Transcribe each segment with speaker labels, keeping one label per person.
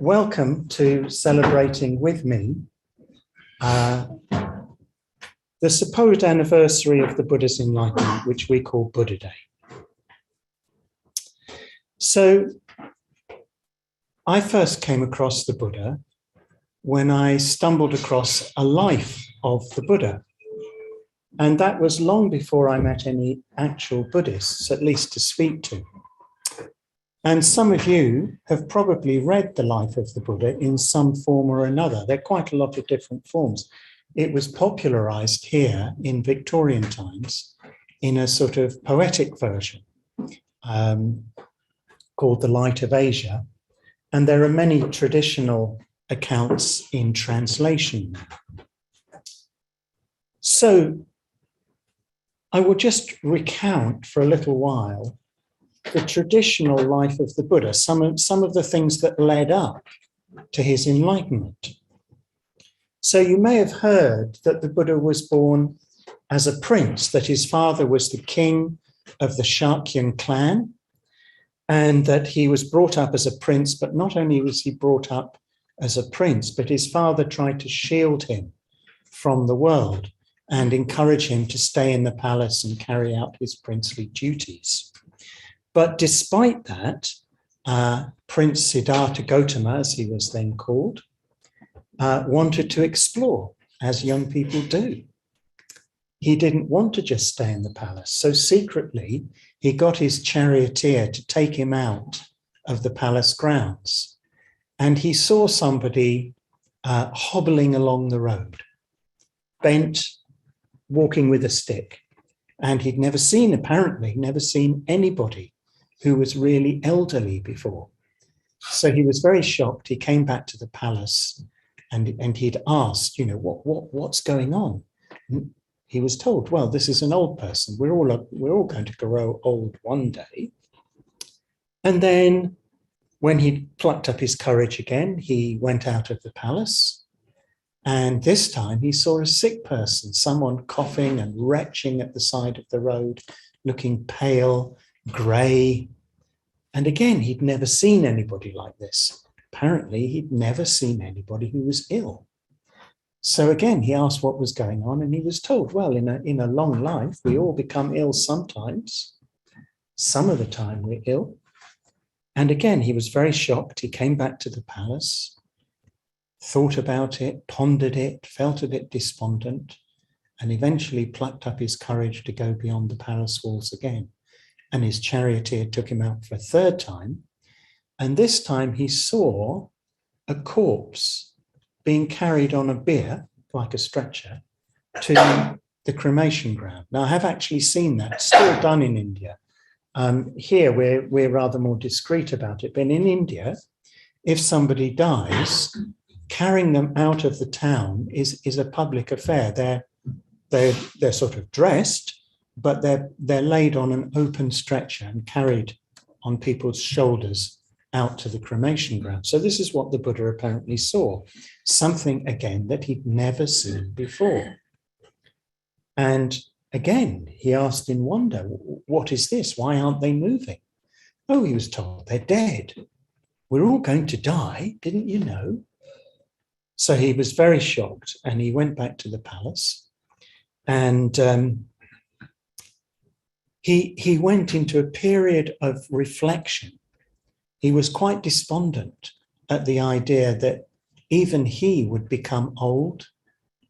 Speaker 1: welcome to celebrating with me the supposed anniversary of the Buddha's enlightenment, which we call Buddha Day. So I first came across the Buddha when I stumbled across a life of the Buddha. And that was long before I met any actual Buddhists, at least to speak to. And some of you have probably read the life of the Buddha in some form or another. There are quite a lot of different forms. It was popularized here in Victorian times in a sort of poetic version called The Light of Asia. And there are many traditional accounts in translation. So I will just recount for a little while the traditional life of the Buddha, some of the things that led up to his enlightenment. So you may have heard that the Buddha was born as a prince, that his father was the king of the Shakyan clan, and that he was brought up as a prince, but not only was he brought up as a prince, but his father tried to shield him from the world and encourage him to stay in the palace and carry out his princely duties. But despite that, Prince Siddhartha Gautama, as he was then called, wanted to explore, as young people do. He didn't want to just stay in the palace. So secretly, he got his charioteer to take him out of the palace grounds. And he saw somebody hobbling along the road, bent, walking with a stick. And he'd never seen anybody who was really elderly before. So he was very shocked. He came back to the palace and he'd asked, what's going on? And he was told, well, this is an old person. We're all going to grow old one day. And then when he plucked up his courage again, he went out of the palace. And this time he saw a sick person, someone coughing and retching at the side of the road, looking pale, grey. And again, he'd never seen anybody like this. Apparently, he'd never seen anybody who was ill. So again, he asked what was going on, and he was told, well, in a long life, we all become ill sometimes. Some of the time we're ill. And again, he was very shocked. He came back to the palace, thought about it, pondered it, felt a bit despondent, and eventually plucked up his courage to go beyond the palace walls again. And his charioteer took him out for a third time. And this time he saw a corpse being carried on a bier, like a stretcher, to the cremation ground. Now, I have actually seen that, still done in India. Here, we're rather more discreet about it. But in India, if somebody dies, carrying them out of the town is a public affair. They're sort of dressed, but they're laid on an open stretcher and carried on people's shoulders out to the cremation ground. So this is what the Buddha apparently saw, something again that he'd never seen before. And again, he asked in wonder, what is this? Why aren't they moving? Oh, he was told, they're dead. We're all going to die, didn't you know? So he was very shocked, and he went back to the palace, and he went into a period of reflection. He was quite despondent at the idea that even he would become old,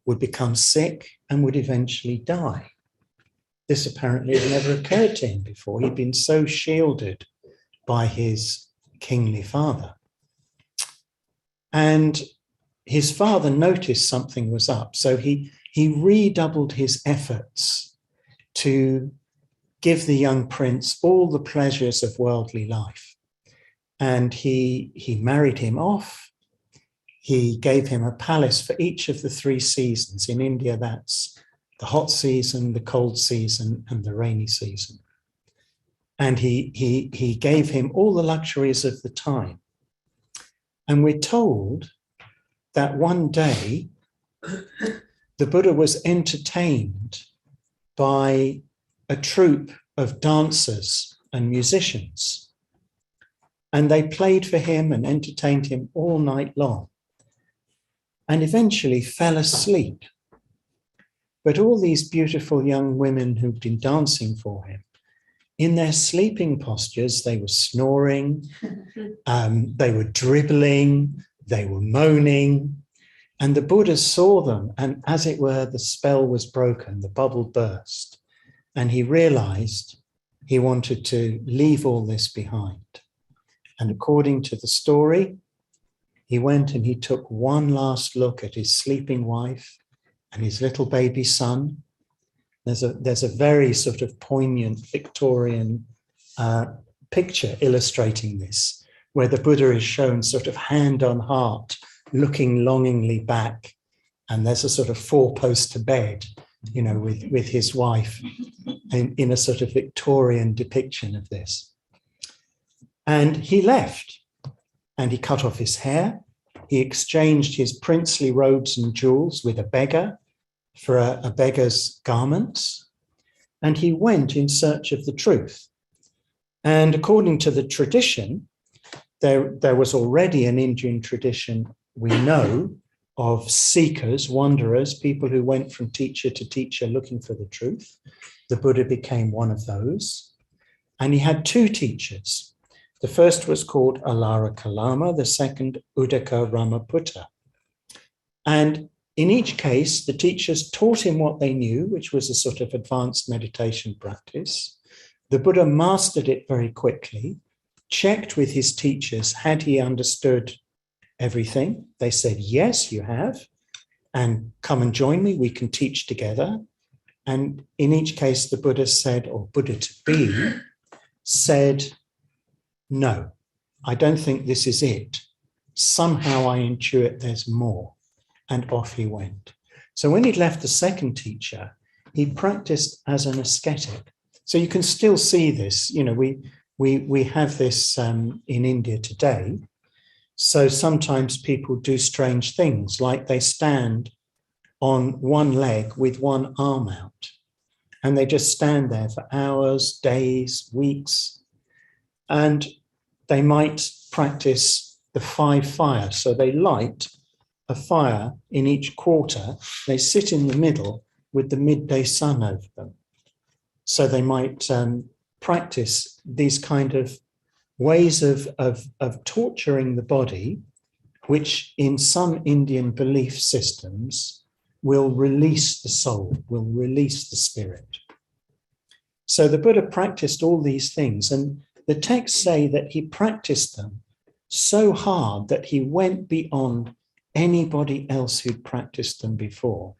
Speaker 1: would become sick, and would eventually die. This apparently had never occurred to him before. He'd been so shielded by his kingly father. And his father noticed something was up, so he redoubled his efforts to give the young prince all the pleasures of worldly life. And he married him off. He gave him a palace for each of the 3 seasons. In India, that's the hot season, the cold season, and the rainy season. And he gave him all the luxuries of the time. And we're told that one day the Buddha was entertained by a troupe of dancers and musicians. And they played for him and entertained him all night long, and eventually fell asleep. But all these beautiful young women who'd been dancing for him, in their sleeping postures, they were snoring, they were dribbling, they were moaning, and the Buddha saw them, and as it were, the spell was broken, the bubble burst, and he realized he wanted to leave all this behind. And according to the story, he went and he took one last look at his sleeping wife and his little baby son. There's a very sort of poignant Victorian picture illustrating this, where the Buddha is shown sort of hand on heart, looking longingly back. And there's a sort of four-poster bed, you know, with his wife in a sort of Victorian depiction of this. And he left, and he cut off his hair. He exchanged his princely robes and jewels with a beggar for a beggar's garments. And he went in search of the truth. And according to the tradition, there was already an Indian tradition, we know, of seekers, wanderers, people who went from teacher to teacher looking for the truth. The Buddha became one of those. And he had two teachers. The first was called Alara Kalama, the second Uddaka Ramaputta. And in each case, the teachers taught him what they knew, which was a sort of advanced meditation practice. The Buddha mastered it very quickly, checked with his teachers, had he understood everything? They said, yes, you have, and come and join me, we can teach together. And in each case, the Buddha said, or Buddha to be, said, no, I don't think this is it. Somehow I intuit there's more. And off he went. So when he'd left the second teacher, he practiced as an ascetic. So you can still see this. You know, we have this in India today. So sometimes people do strange things, like they stand on one leg with one arm out, and they just stand there for hours, days, weeks, and they might practice the 5 fires. So they light a fire in each quarter. They sit in the middle with the midday sun over them. So they might practice these kind of ways of torturing the body, which in some Indian belief systems will release the soul, will release the spirit. So the Buddha practiced all these things, and the texts say that he practiced them so hard that he went beyond anybody else who'd practiced them before.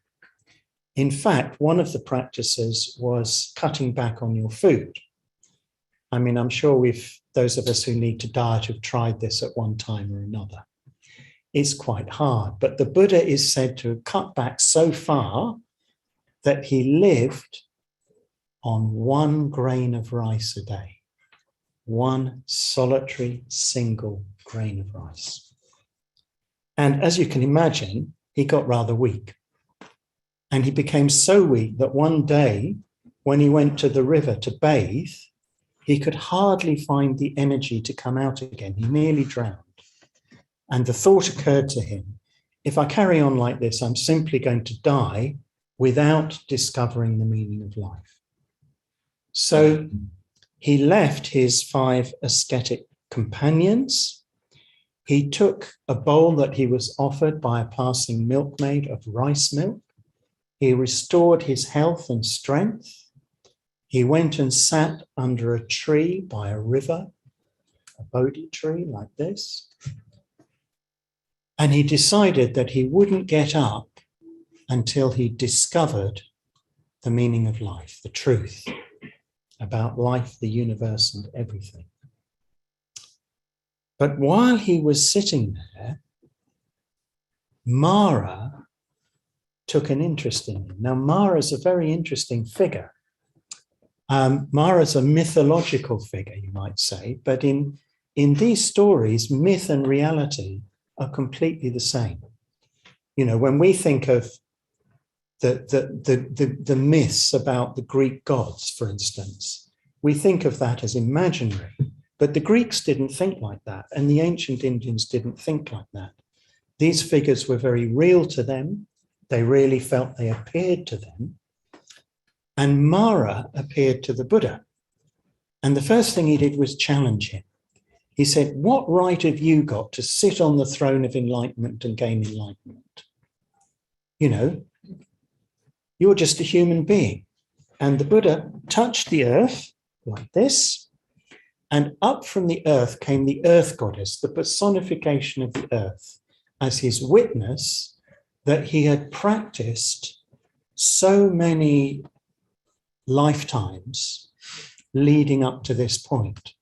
Speaker 1: In fact, one of the practices was cutting back on your food. I mean, I'm sure those of us who need to diet have tried this at one time or another. It's quite hard, but the Buddha is said to have cut back so far that he lived on 1 grain of rice a day. 1 solitary single grain of rice. And as you can imagine, he got rather weak. And he became so weak that one day, when he went to the river to bathe, he could hardly find the energy to come out again. He nearly drowned. And the thought occurred to him, if I carry on like this, I'm simply going to die without discovering the meaning of life. So he left his 5 ascetic companions. He took a bowl that he was offered by a passing milkmaid of rice milk. He restored his health and strength. He went and sat under a tree by a river, a Bodhi tree like this. And he decided that he wouldn't get up until he discovered the meaning of life, the truth about life, the universe, and everything. But while he was sitting there, Mara took an interest in him. Now, Mara's a very interesting figure. Mara's a mythological figure, you might say, but in these stories, myth and reality are completely the same. You know, when we think of the myths about the Greek gods, for instance, we think of that as imaginary. But the Greeks didn't think like that, and the ancient Indians didn't think like that. These figures were very real to them. They really felt they appeared to them. And Mara appeared to the Buddha. And the first thing he did was challenge him. He said, what right have you got to sit on the throne of enlightenment and gain enlightenment? You know, you're just a human being. And the Buddha touched the earth like this, and up from the earth came the earth goddess, the personification of the earth, as his witness that he had practiced so many lifetimes leading up to this point.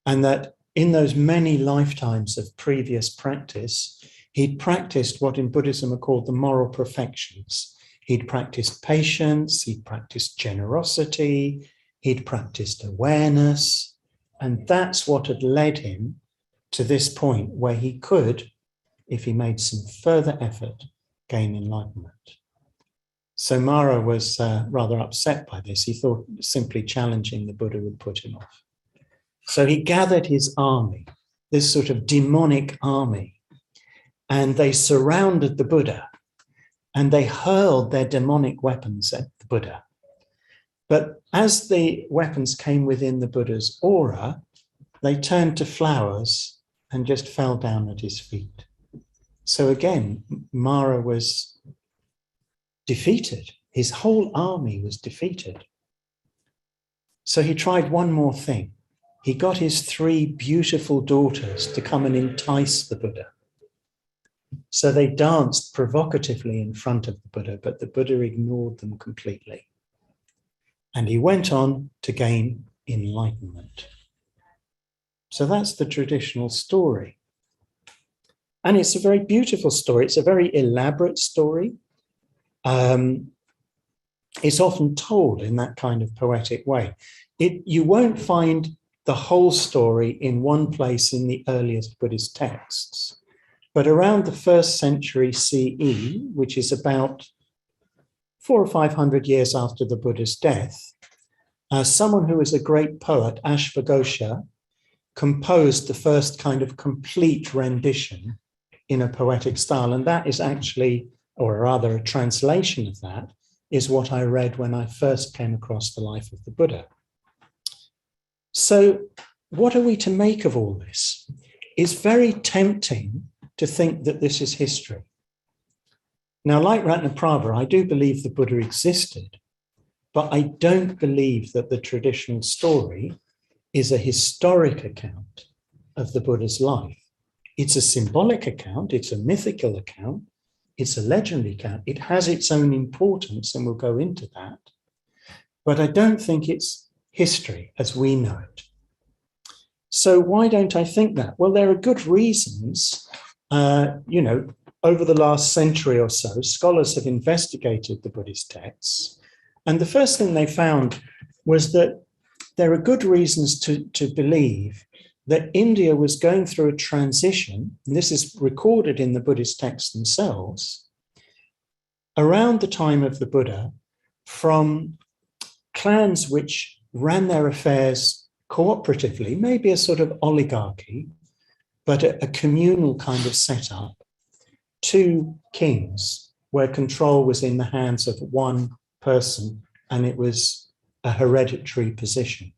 Speaker 1: And that in those many lifetimes of previous practice, he'd practiced what in Buddhism are called the moral perfections. He'd practiced patience, he'd practiced generosity, he'd practiced awareness. And that's what had led him to this point where he could, if he made some further effort, gain enlightenment. So Mara was rather upset by this. He thought simply challenging the Buddha would put him off. So he gathered his army, this sort of demonic army, and they surrounded the Buddha and they hurled their demonic weapons at the Buddha. But as the weapons came within the Buddha's aura, they turned to flowers and just fell down at his feet. So again, Mara was defeated. His whole army was defeated. So he tried one more thing. He got his 3 beautiful daughters to come and entice the Buddha. So they danced provocatively in front of the Buddha, but the Buddha ignored them completely. And he went on to gain enlightenment. So that's the traditional story. And it's a very beautiful story. It's a very elaborate story. It's often told in that kind of poetic way. You won't find the whole story in one place in the earliest Buddhist texts. But around the 1st century CE, which is about 400 or 500 years after the Buddha's death, someone who was a great poet, Ashvaghosha, composed the first kind of complete rendition in a poetic style. And that is actually, or rather a translation of that, is what I read when I first came across the life of the Buddha. So what are we to make of all this? It's very tempting to think that this is history. Now, like Ratnaprabha, I do believe the Buddha existed, but I don't believe that the traditional story is a historic account of the Buddha's life. It's a symbolic account, it's a mythical account, it's a legendary account. It has its own importance, and we'll go into that. But I don't think it's history as we know it. So why don't I think that? Well, there are good reasons. Over the last century or so, scholars have investigated the Buddhist texts. And the first thing they found was that there are good reasons to believe that India was going through a transition, and this is recorded in the Buddhist texts themselves, around the time of the Buddha, from clans which ran their affairs cooperatively, maybe a sort of oligarchy, but a communal kind of setup, to kings, where control was in the hands of one person, and it was a hereditary position.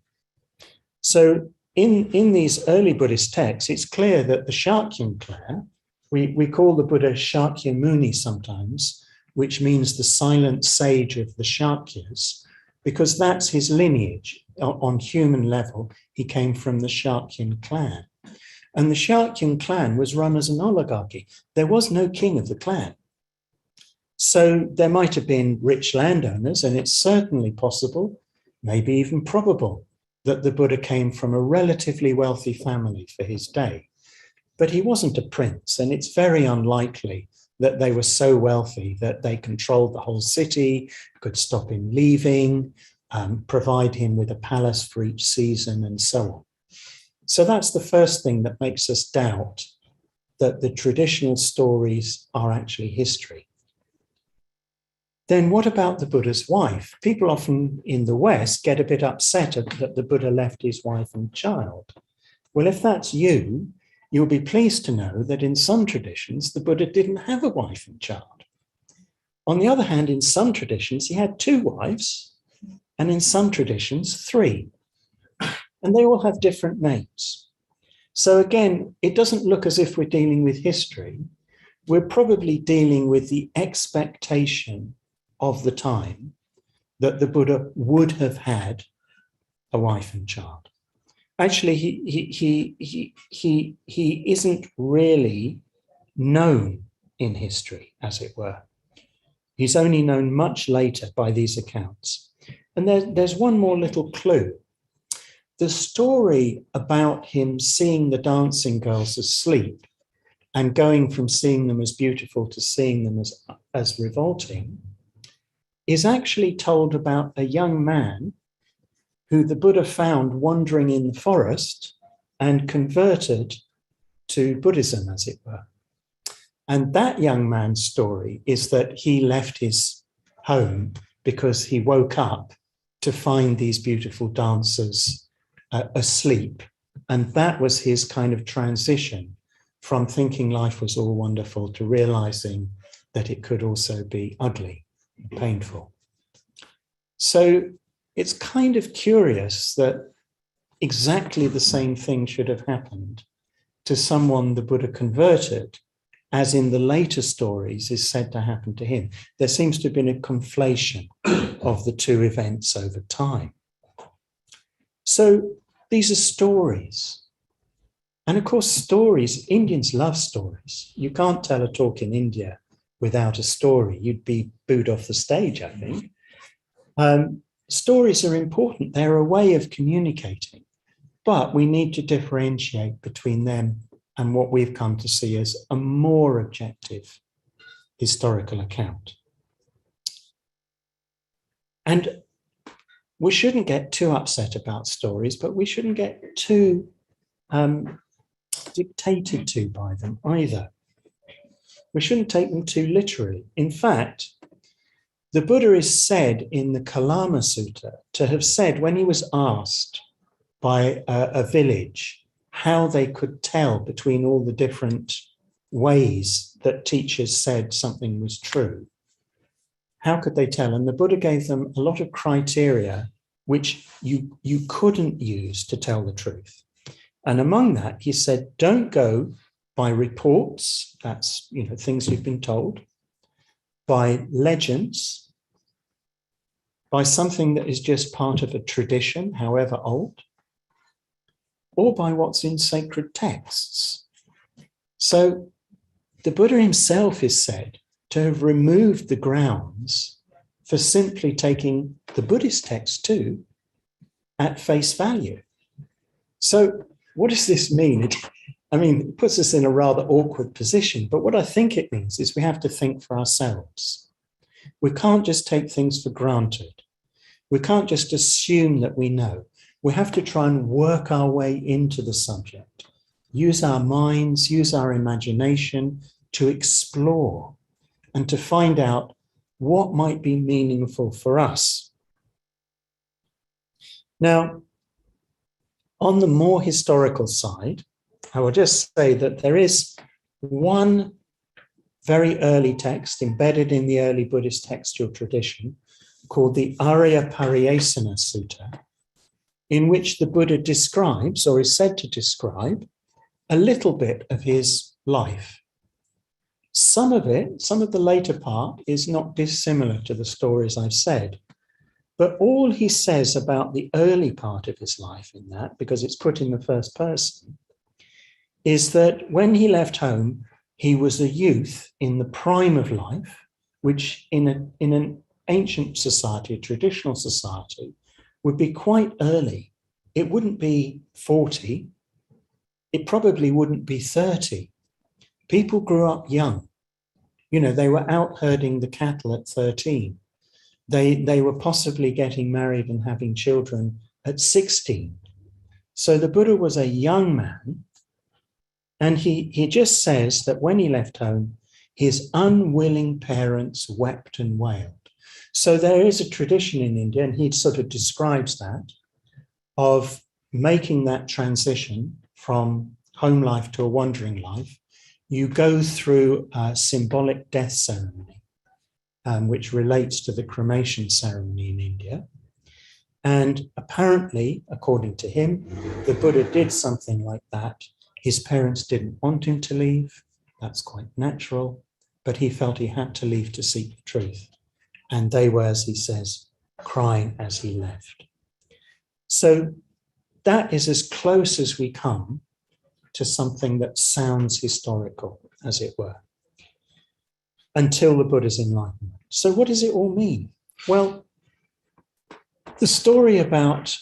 Speaker 1: So in these early Buddhist texts, it's clear that the Shakyan clan, we call the Buddha Shakyamuni sometimes, which means the silent sage of the Shakyas, because that's his lineage. On human level, he came from the Shakyan clan. And the Shakyan clan was run as an oligarchy. There was no king of the clan. So there might have been rich landowners, and it's certainly possible, maybe even probable, that the Buddha came from a relatively wealthy family for his day. But he wasn't a prince, and it's very unlikely that they were so wealthy that they controlled the whole city, could stop him leaving, provide him with a palace for each season, and so on. So that's the first thing that makes us doubt that the traditional stories are actually history. then what about the Buddha's wife? People often in the West get a bit upset that the Buddha left his wife and child. Well, if that's you, you'll be pleased to know that in some traditions, the Buddha didn't have a wife and child. On the other hand, in some traditions, he had 2 wives, and in some traditions, 3. And they all have different names. So again, it doesn't look as if we're dealing with history. We're probably dealing with the expectation of the time that the Buddha would have had a wife and child. Actually, he isn't really known in history, as it were. He's only known much later by these accounts. And there's one more little clue. The story about him seeing the dancing girls asleep and going from seeing them as beautiful to seeing them as revolting is actually told about a young man who the Buddha found wandering in the forest and converted to Buddhism, as it were. And that young man's story is that he left his home because he woke up to find these beautiful dancers asleep. And that was his kind of transition from thinking life was all wonderful to realizing that it could also be ugly, painful. So it's kind of curious that exactly the same thing should have happened to someone the Buddha converted, as in the later stories is said to happen to him. There seems to have been a conflation of the 2 events over time. So these are stories. And of course, stories, Indians love stories. You can't tell a talk in India without a story. You'd be booed off the stage, I think. Stories are important. They're a way of communicating, but we need to differentiate between them and what we've come to see as a more objective historical account. And we shouldn't get too upset about stories, but we shouldn't get too dictated to by them either. We shouldn't take them too literally. In fact, the Buddha is said in the Kalama Sutta to have said, when he was asked by a village how they could tell between all the different ways that teachers said something was true, how could they tell? And the Buddha gave them a lot of criteria which you couldn't use to tell the truth. And among that, he said, don't go by reports, that's things you've been told, by legends, by something that is just part of a tradition, however old, or by what's in sacred texts. So the Buddha himself is said to have removed the grounds for simply taking the Buddhist text too at face value. So what does this mean? It puts us in a rather awkward position, but what I think it means is we have to think for ourselves. We can't just take things for granted. We can't just assume that we know. We have to try and work our way into the subject, use our minds, use our imagination to explore and to find out what might be meaningful for us. Now, on the more historical side, I will just say that there is one very early text embedded in the early Buddhist textual tradition called the Arya Pariyesana Sutta, in which the Buddha describes, or is said to describe, a little bit of his life. Some of the later part is not dissimilar to the stories I've said, but all he says about the early part of his life in that, because it's put in the first person, is that when he left home, he was a youth in the prime of life, which in an ancient society, a traditional society, would be quite early. It wouldn't be 40. It probably wouldn't be 30. People grew up young. They were out herding the cattle at 13. They were possibly getting married and having children at 16. So the Buddha was a young man, and he just says that when he left home, his unwilling parents wept and wailed. So there is a tradition in India, and he sort of describes that, of making that transition from home life to a wandering life. You go through a symbolic death ceremony, which relates to the cremation ceremony in India. And apparently, according to him, the Buddha did something like that. His parents didn't want him to leave. That's quite natural. But he felt he had to leave to seek the truth. And they were, as he says, crying as he left. So that is as close as we come to something that sounds historical, as it were, until the Buddha's enlightenment. So what does it all mean? Well, the story about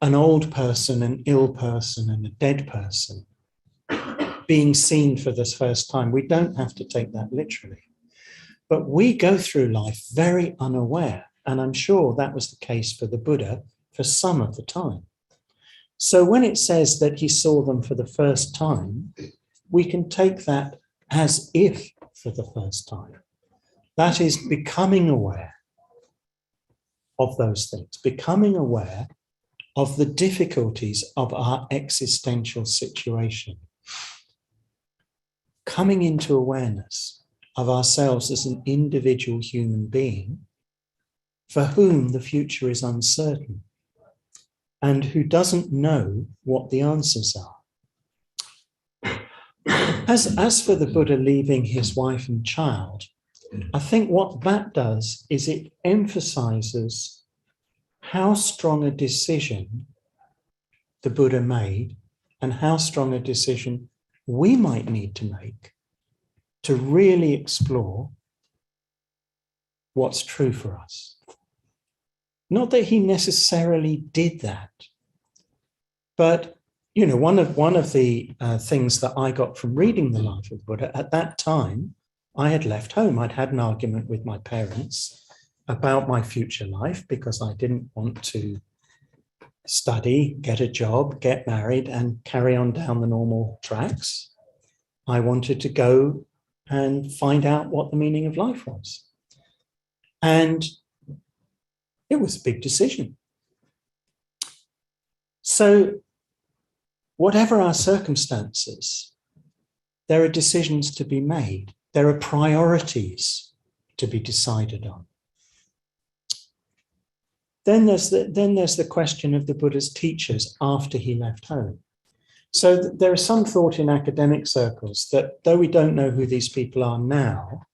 Speaker 1: an old person, an ill person, and a dead person being seen for the first time, we don't have to take that literally. But we go through life very unaware, and I'm sure that was the case for the Buddha for some of the time. So when it says that he saw them for the first time, we can take that as if for the first time. That is becoming aware of those things, becoming aware of the difficulties of our existential situation, coming into awareness of ourselves as an individual human being for whom the future is uncertain and who doesn't know what the answers are. As for the Buddha leaving his wife and child, I think what that does is it emphasizes how strong a decision the Buddha made and how strong a decision we might need to make to really explore what's true for us. Not that he necessarily did that, but you know, one of the things that I got from reading the life of Buddha at that time, I had left home. I'd had an argument with my parents about my future life because I didn't want to study, get a job, get married, and carry on down the normal tracks. I wanted to go and find out what the meaning of life was. And it was a big decision. So whatever our circumstances, there are decisions to be made. There are priorities to be decided on. Then there's the question of the Buddha's teachers after he left home. So there is some thought in academic circles that though we don't know who these people are now,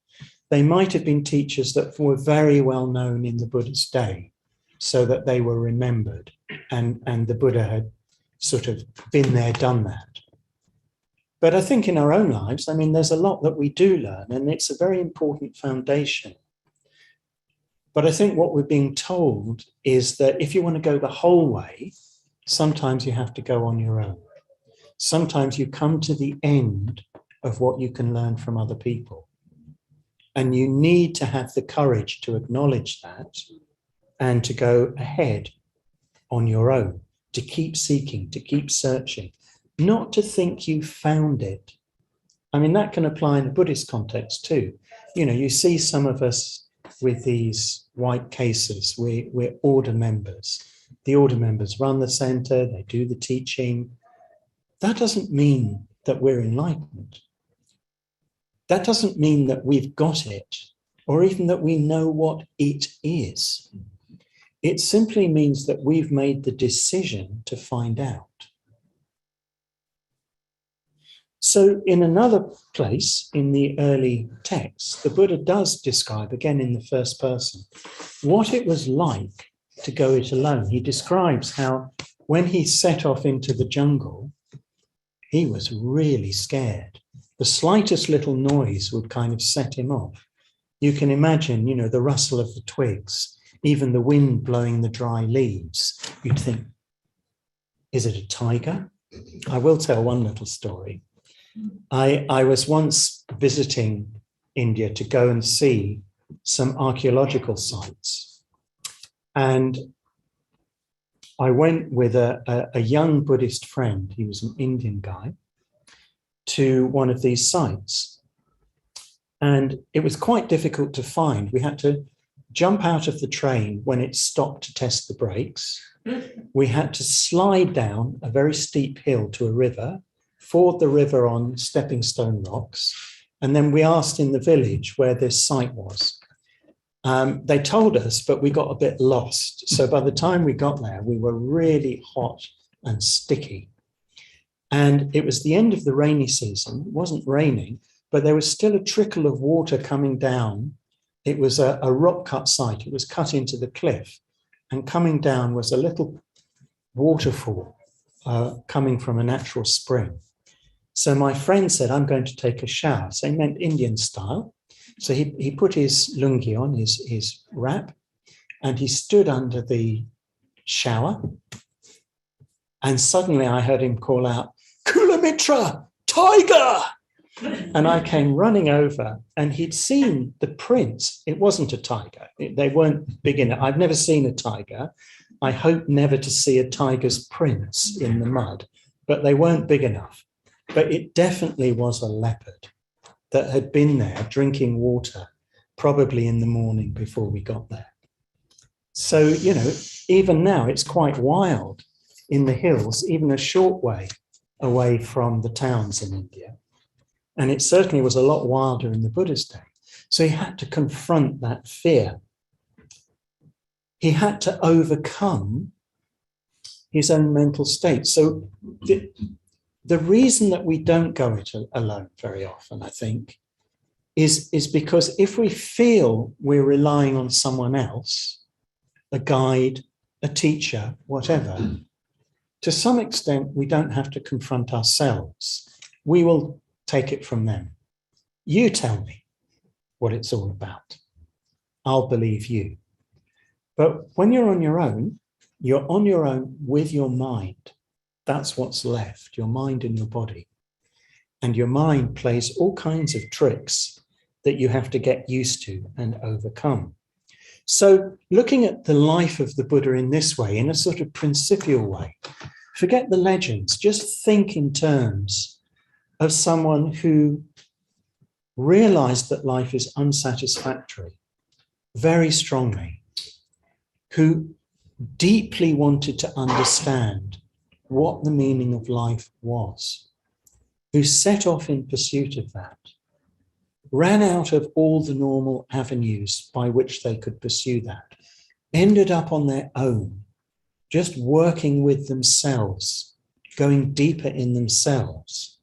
Speaker 1: they might have been teachers that were very well known in the Buddha's day so that they were remembered and the Buddha had sort of been there, done that. But I think in our own lives, I mean, there's a lot that we do learn and it's a very important foundation. But I think what we're being told is that if you want to go the whole way, sometimes you have to go on your own. Sometimes you come to the end of what you can learn from other people. And you need to have the courage to acknowledge that and to go ahead on your own, to keep seeking, to keep searching, not to think you found it. I mean, that can apply in a Buddhist context too. You know, you see some of us with these white cases, we're order members. The order members run the center, they do the teaching. That doesn't mean that we're enlightened. That doesn't mean that we've got it, or even that we know what it is. It simply means that we've made the decision to find out. So in another place, in the early texts, the Buddha does describe, again in the first person, what it was like to go it alone. He describes how when he set off into the jungle, he was really scared. The slightest little noise would kind of set him off. You can imagine, you know, the rustle of the twigs, even the wind blowing the dry leaves. You'd think, is it a tiger? I will tell one little story. I was once visiting India to go and see some archaeological sites. And I went with a young Buddhist friend, he was an Indian guy, to one of these sites. And it was quite difficult to find. We had to jump out of the train when it stopped to test the brakes. We had to slide down a very steep hill to a river, ford the river on stepping stone rocks, and then we asked in the village where this site was. They told us, but we got a bit lost. So by the time we got there, we were really hot and sticky. And it was the end of the rainy season. It wasn't raining, but there was still a trickle of water coming down. It was a rock cut site. It was cut into the cliff. And coming down was a little waterfall coming from a natural spring. So my friend said, I'm going to take a shower. So he meant Indian style. So he put his lungi on, his wrap, and he stood under the shower. And suddenly I heard him call out, Kulamitra, tiger! And I came running over, and he'd seen the prints. It wasn't a tiger. They weren't big enough. I've never seen a tiger. I hope never to see a tiger's prints in the mud, but they weren't big enough. But it definitely was a leopard that had been there drinking water, probably in the morning before we got there. So, you know, even now it's quite wild in the hills, even a short way away from the towns in India. And it certainly was a lot wilder in the Buddha's day. So he had to confront that fear. He had to overcome his own mental state. So the reason that we don't go it alone very often, I think, is because if we feel we're relying on someone else, a guide, a teacher, whatever, to some extent, we don't have to confront ourselves. We will take it from them. You tell me what it's all about. I'll believe you. But when you're on your own with your mind. That's what's left, your mind and your body. And your mind plays all kinds of tricks that you have to get used to and overcome. So looking at the life of the Buddha in this way, in a sort of principial way, forget the legends, just think in terms of someone who realized that life is unsatisfactory very strongly, who deeply wanted to understand what the meaning of life was, who set off in pursuit of that, ran out of all the normal avenues by which they could pursue that, ended up on their own, just working with themselves, going deeper in themselves.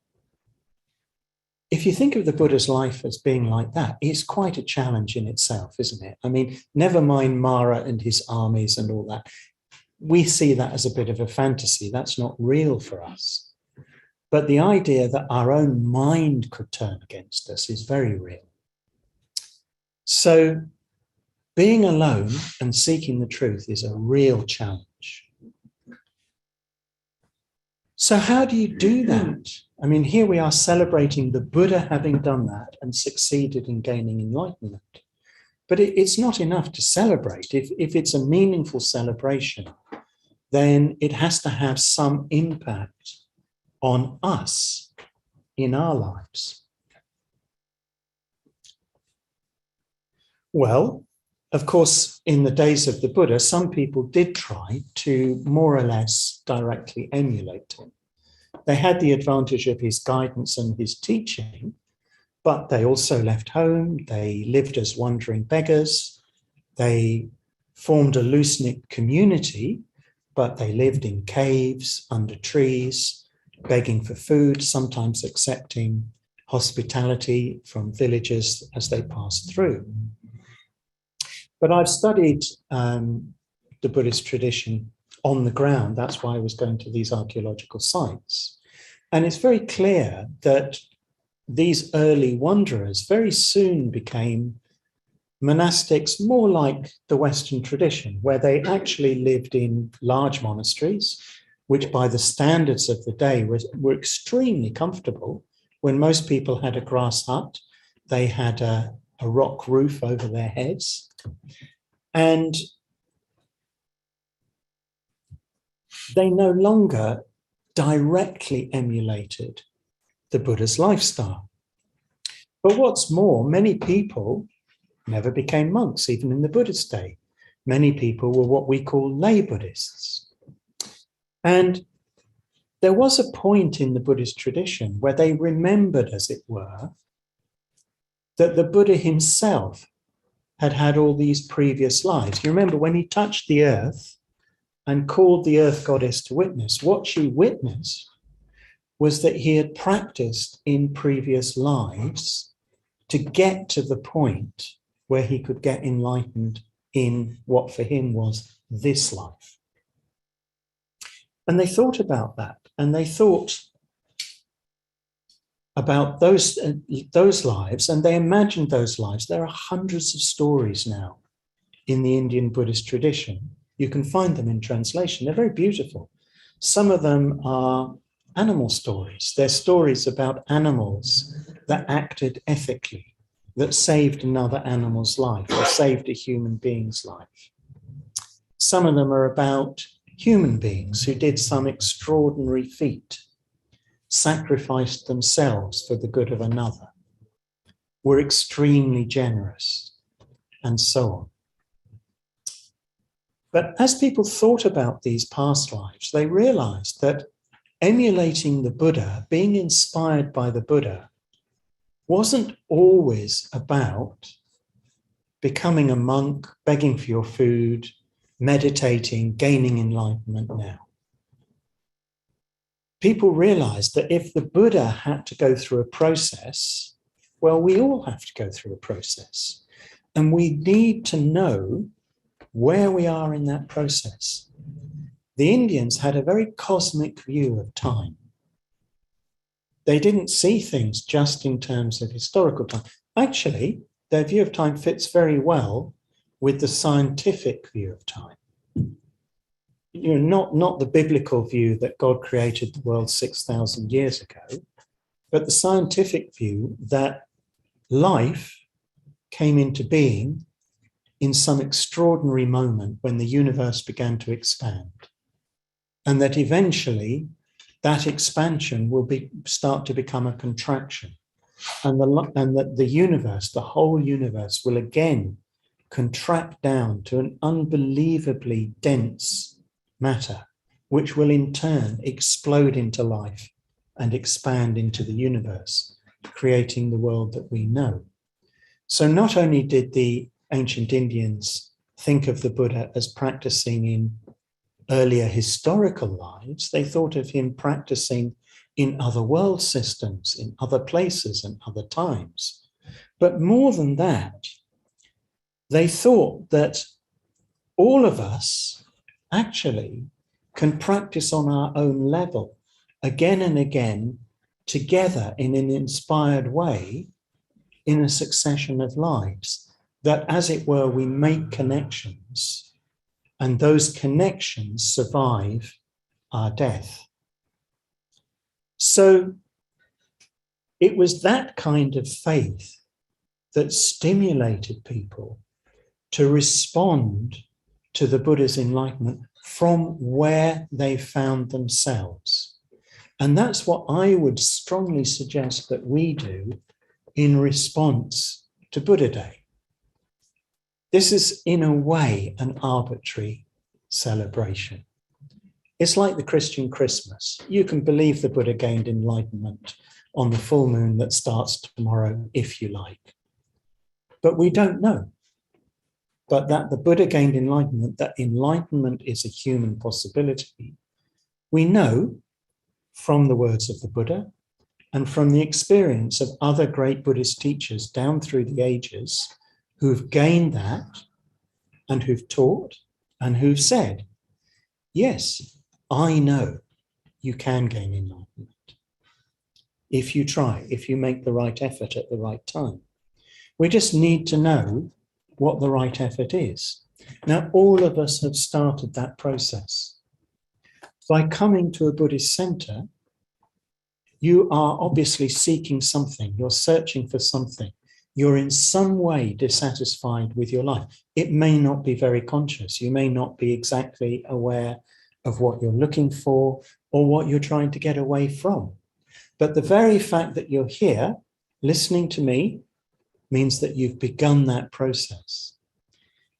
Speaker 1: If you think of the Buddha's life as being like that, it's quite a challenge in itself, isn't it? I mean, never mind Mara and his armies and all that. We see that as a bit of a fantasy. That's not real for us. But the idea that our own mind could turn against us is very real. So being alone and seeking the truth is a real challenge. So how do you do that? I mean, here we are celebrating the Buddha having done that and succeeded in gaining enlightenment. But it's not enough to celebrate. If it's a meaningful celebration, then it has to have some impact on us in our lives. Well, of course, in the days of the Buddha, some people did try to more or less directly emulate him. They had the advantage of his guidance and his teaching, but they also left home. They lived as wandering beggars. They formed a loose-knit community, but they lived in caves, under trees, begging for food, sometimes accepting hospitality from villagers as they passed through. But I've studied the Buddhist tradition on the ground. That's why I was going to these archaeological sites. And it's very clear that these early wanderers very soon became monastics more like the Western tradition, where they actually lived in large monasteries, which by the standards of the day were extremely comfortable. When most people had a grass hut, they had a rock roof over their heads. And they no longer directly emulated the Buddha's lifestyle. But what's more, many people never became monks, even in the Buddhist day. Many people were what we call lay Buddhists. And there was a point in the Buddhist tradition where they remembered, as it were, that the Buddha himself had had all these previous lives. You remember when he touched the earth and called the earth goddess to witness, what she witnessed was that he had practiced in previous lives to get to the point where he could get enlightened in what for him was this life. And they thought about that, and they thought about those lives, and they imagined those lives. There are hundreds of stories now in the Indian Buddhist tradition. You can find them in translation. They're very beautiful. Some of them are animal stories. They're stories about animals that acted ethically, that saved another animal's life or saved a human being's life. Some of them are about human beings who did some extraordinary feat, sacrificed themselves for the good of another, were extremely generous, and so on. But as people thought about these past lives, they realized that emulating the Buddha, being inspired by the Buddha, wasn't always about becoming a monk, begging for your food, meditating, gaining enlightenment now. People realized that if the Buddha had to go through a process, well, we all have to go through a process. And we need to know where we are in that process. The Indians had a very cosmic view of time. They didn't see things just in terms of historical time. Actually, their view of time fits very well with the scientific view of time. You know, not the biblical view that God created the world 6,000 years ago, but the scientific view that life came into being in some extraordinary moment when the universe began to expand, and that eventually that expansion will start to become a contraction, and that the universe, the whole universe, will again contract down to an unbelievably dense matter, which will in turn explode into life and expand into the universe, creating the world that we know. So not only did the ancient Indians think of the Buddha as practicing in earlier historical lives, they thought of him practicing in other world systems, in other places and other times. But more than that, they thought that all of us actually can practice on our own level again and again, together in an inspired way, in a succession of lives, that as it were, we make connections, and those connections survive our death. So it was that kind of faith that stimulated people to respond to the Buddha's enlightenment from where they found themselves. And that's what I would strongly suggest that we do in response to Buddha Day. This is, in a way, an arbitrary celebration. It's like the Christian Christmas. You can believe the Buddha gained enlightenment on the full moon that starts tomorrow, if you like. But we don't know. But that the Buddha gained enlightenment, that enlightenment is a human possibility, we know from the words of the Buddha and from the experience of other great Buddhist teachers down through the ages who've gained that and who've taught and who've said, yes, I know you can gain enlightenment if you try, if you make the right effort at the right time. We just need to know what the right effort is. Now, all of us have started that process. By coming to a Buddhist center, you are obviously seeking something, you're searching for something. You're in some way dissatisfied with your life. It may not be very conscious. You may not be exactly aware of what you're looking for or what you're trying to get away from. But the very fact that you're here listening to me, means that you've begun that process.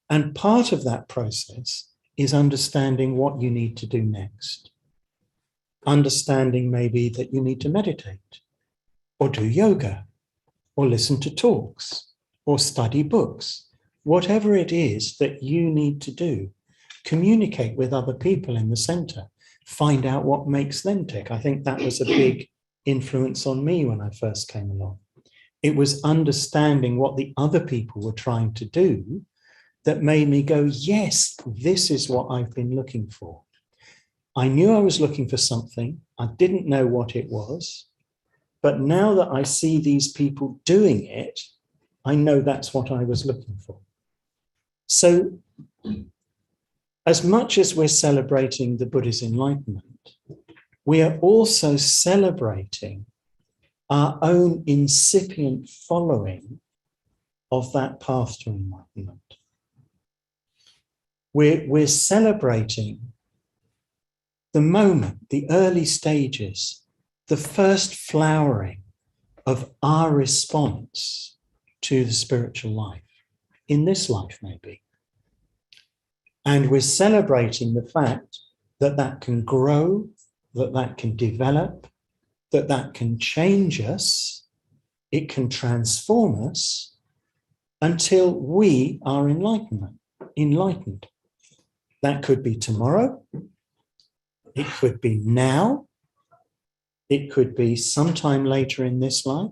Speaker 1: And part of that process is understanding what you need to do next. Understanding maybe that you need to meditate, or do yoga, or listen to talks, or study books. Whatever it is that you need to do, communicate with other people in the center, find out what makes them tick. I think that was a big influence on me when I first came along. It was understanding what the other people were trying to do that made me go, yes, this is what I've been looking for. I knew I was looking for something. I didn't know what it was. But now that I see these people doing it, I know that's what I was looking for. So as much as we're celebrating the Buddha's enlightenment, we are also celebrating our own incipient following of that path to enlightenment. We're celebrating the moment, the early stages, the first flowering of our response to the spiritual life, in this life maybe. And we're celebrating the fact that that can grow, that that can develop, that that can change us, it can transform us until we are enlightened. That could be tomorrow, it could be now, it could be sometime later in this life,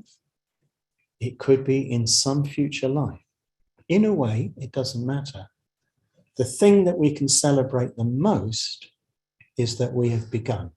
Speaker 1: it could be in some future life. In a way, it doesn't matter. The thing that we can celebrate the most is that we have begun.